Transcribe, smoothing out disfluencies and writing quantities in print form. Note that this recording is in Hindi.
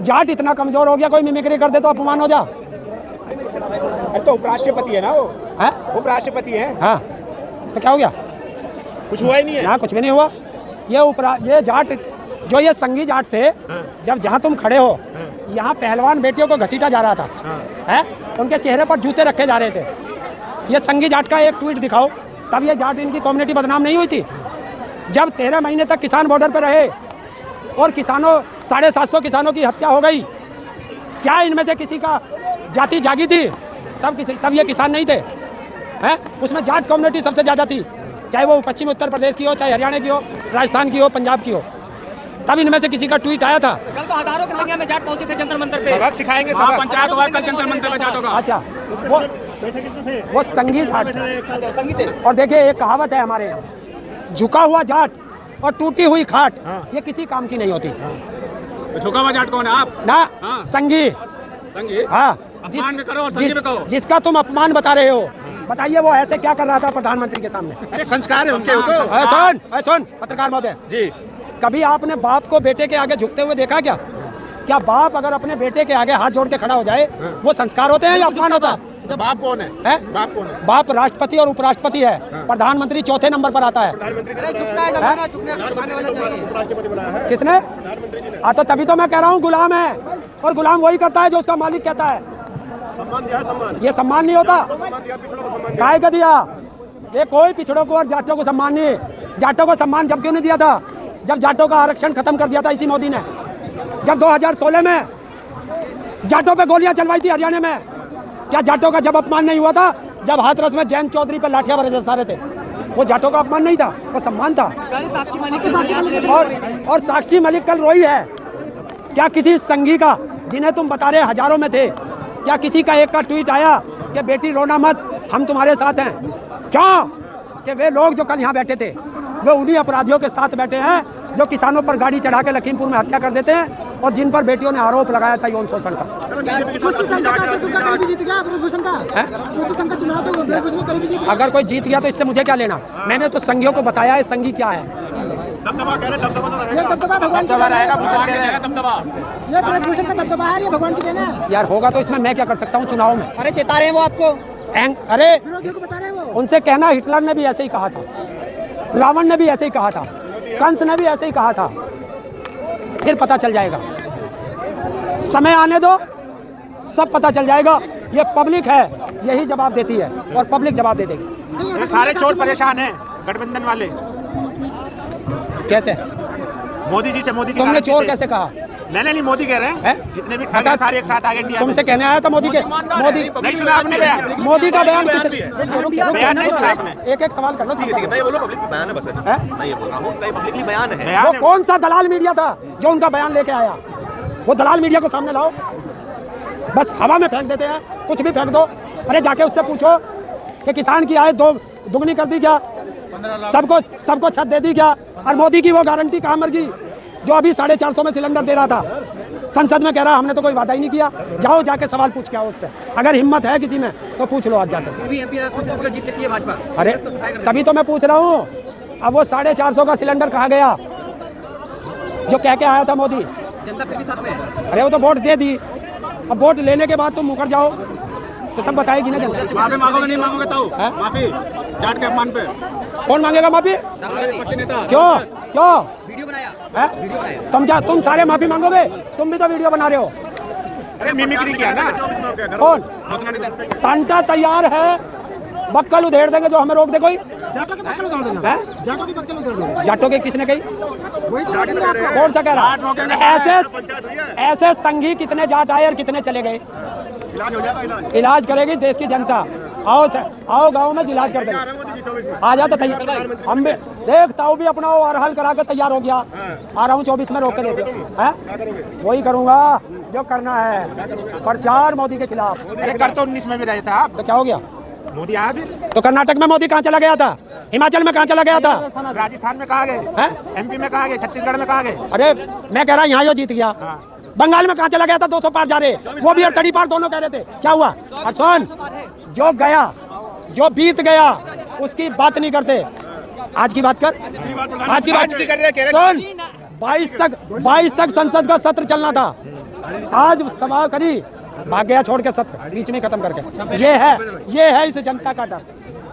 जाट इतना कमजोर हो गया, कोई मिमिक्री कर दे तो अपमान हो जा। तो उपराष्ट्रपति है ना वो, है उपराष्ट्रपति है। हाँ तो क्या हो गया? कुछ हुआ ही नहीं है यहाँ कुछ भी नहीं हुआ। ये जाट जो ये संघी जाट थे, जब जहाँ तुम खड़े हो यहाँ पहलवान बेटियों को घसीटा जा रहा था, है उनके चेहरे पर जूते रखे जा रहे थे। ये संघी जाट का एक ट्वीट दिखाओ, तब ये जाट इनकी कम्युनिटी बदनाम नहीं हुई थी। जब 13 महीने तक किसान बॉर्डर पर रहे और किसानों 750 किसानों की हत्या हो गई, क्या इनमें से किसी का जाति जागी थी? तब ये किसान नहीं थे, हैं? उसमें जाट कम्युनिटी सबसे ज़्यादा थी, चाहे वो पश्चिम उत्तर प्रदेश की हो, चाहे हरियाणा की हो, राजस्थान की हो, पंजाब की हो। तब इनमें से किसी का ट्वीट आया था। कल तो हजारों की संख्या में जाट पहुंचे थे जंतर मंतर पे। सबक सिखाएंगे, सबक पंचायत हुआ कल जंतर मंतर पे जाटों का। अच्छा, वो संघी जाट थे। संगीत है। और देखिए एक कहावत है हमारे यहाँ, झुका हुआ जाट और टूटी हुई खाट ये किसी काम की नहीं होती। झुका हुआ जाट कौन है आप? ना संघी। हाँ, जिसका तुम अपमान बता रहे हो, बताइए वो ऐसे क्या कर रहा था प्रधानमंत्री के सामने? अरे संस्कार है उनके तो। सुन पत्रकार महोदय जी, कभी आपने बाप को बेटे के आगे झुकते हुए देखा क्या? क्या बाप अगर अपने बेटे के आगे हाथ जोड़ के खड़ा हो जाए वो संस्कार होते हैं या अपमान होता है? बाप कौन है? बाप कौन है? बाप राष्ट्रपति और उपराष्ट्रपति है। प्रधानमंत्री चौथे नंबर पर आता है। किसने? तो तभी तो मैं कह रहा हूँ गुलाम है, और गुलाम वही करता है जो उसका मालिक कहता है। ये सम्मान नहीं होता। काय का दिया? ये कोई पिछड़ों को और जाटों को सम्मान नहीं। जाटों को सम्मान जब क्यों नहीं दिया था? जब जाटों का आरक्षण खत्म कर दिया था इसी मोदी ने। जब 2016 में जाटों पे गोलियां चलवाई थी हरियाणा में, क्या जाटों का जब अपमान नहीं हुआ था? जब हाथरस में जैन चौधरी पर लाठियां बरसा रहे थे, वो जाटों का अपमान नहीं था, वो सम्मान था। और साक्षी मलिक कल रोई है। क्या किसी संघी का, जिन्हें तुम बता रहे हजारों में थे, क्या किसी का एक का ट्वीट आया कि बेटी रोना मत, हम तुम्हारे साथ हैं? क्यों? कि वे लोग जो कल यहाँ बैठे थे वे उन्हीं अपराधियों के साथ बैठे हैं जो किसानों पर गाड़ी चढ़ा के लखीमपुर में हत्या कर देते हैं और जिन पर बेटियों ने आरोप लगाया था यौन शोषण का। अगर कोई जीत गया तो इससे मुझे क्या लेना? मैंने तो संघियों को बताया है संघी क्या है। यार होगा तो इसमें मैं क्या कर सकता हूँ चुनाव में? अरे चेता रहे हैं वो आपको। अरे उनसे कहना हिटलर ने भी ऐसे ही कहा था, रावण ने भी ऐसे ही कहा था, कंस ने भी ऐसे ही कहा था। फिर पता चल जाएगा, समय आने दो, सब पता चल जाएगा। ये पब्लिक है, यही जवाब देती है और पब्लिक जवाब दे देगी। सारे चोर परेशान हैं गठबंधन वाले। कैसे? मोदी जी से, मोदी की तुमने चोर कैसे कहा? मैंने नहीं, मोदी कह रहे हैं। जितने भी ठग हैं सारे एक साथ आ गए इंडिया में। तुमसे कहने आया था मोदी के। मोदी नहीं सुना आपने बयान? मोदी का बयान बयान नहीं सुना आपने? एक साल कर लो। ठीक है, मैं ये बोल रहा हूं पब्लिक बयान है बस। मैं ये बोल रहा हूँ पब्लिकली बयान है। वो कौन सा दलाल मीडिया था जो उनका बयान लेके आया? वो दलाल मीडिया को सामने लाओ, बस हवा में फेंक देते हैं, कुछ भी फेंक दो। अरे जाके उससे पूछो कि किसान की आय दुगनी कर दी क्या? सबको छत दे दी क्या? और मोदी की वो गारंटी कहाँ मर गई जो अभी 450 में सिलेंडर दे रहा था? संसद में कह रहा हमने तो कोई वादा ही नहीं किया। जाओ जाके सवाल पूछ के आओ उससे, अगर हिम्मत है किसी में तो पूछ लो आज जाकर। जीत लेती है भाजपा। अरे तभी तो मैं पूछ रहा हूँ, अब वो 450 का सिलेंडर कहाँ गया जो कह के आया था मोदी? जनता फिर भी साथ में है। अरे वो तो वोट दे दी, अब वोट लेने के बाद तुम मुकर जाओ तो तब बताएगी ना जनता। माफी मांगोगे नहीं मांगोगे तो माफी जाट के अपमान पे कौन मांगेगा माफी? क्यों वीडियो बनाया है? तुम सारे माफी मांगोगे? तुम भी तो वीडियो बना रहे हो। अरे मिमिक्री किया ना। कौन? सांता तैयार है, बक्कल उधेड़ देंगे जो हमें रोक दे कोई। जाटों के किसने कही? कौन सा कह रहा? ऐसे संघी कितने जाट आए और कितने चले गए? इलाज करेगी देश की जनता। आओ गांव में इलाज कर देंगे। आ जा तो तैयार। हम भी देख ताऊ भी अपना और हल करा के तैयार हो गया। आ रहा हूँ 24 में रोक के देते हैं। वही करूँगा जो करना है, प्रचार मोदी के खिलाफ। अरे कर तो 19 में भी रहे थे आप, तो क्या हो गया? मोदी आया फिर तो कर्नाटक में मोदी कहाँ चला गया था? हिमाचल में कहाँ चला गया था? राजस्थान में कहाँ गए? एमपी में कहाँ गए? छत्तीसगढ़ में कहाँ गए? अरे मैं कह रहा यहाँ जो जीत गया। बंगाल में कहाँ चला गया था? 200 पार जा रहे, वो भी 30 पार दोनों कह रहे थे। क्या हुआ? और सुन, जो गया, जो बीत गया उसकी बात नहीं करते। आज की बात कर, आज की बात सुन। 22 तक संसद का सत्र चलना था। आज सभा करी, भाग गया छोड़ के सत्र बीच में खत्म करके। ये है इस जनता का डर।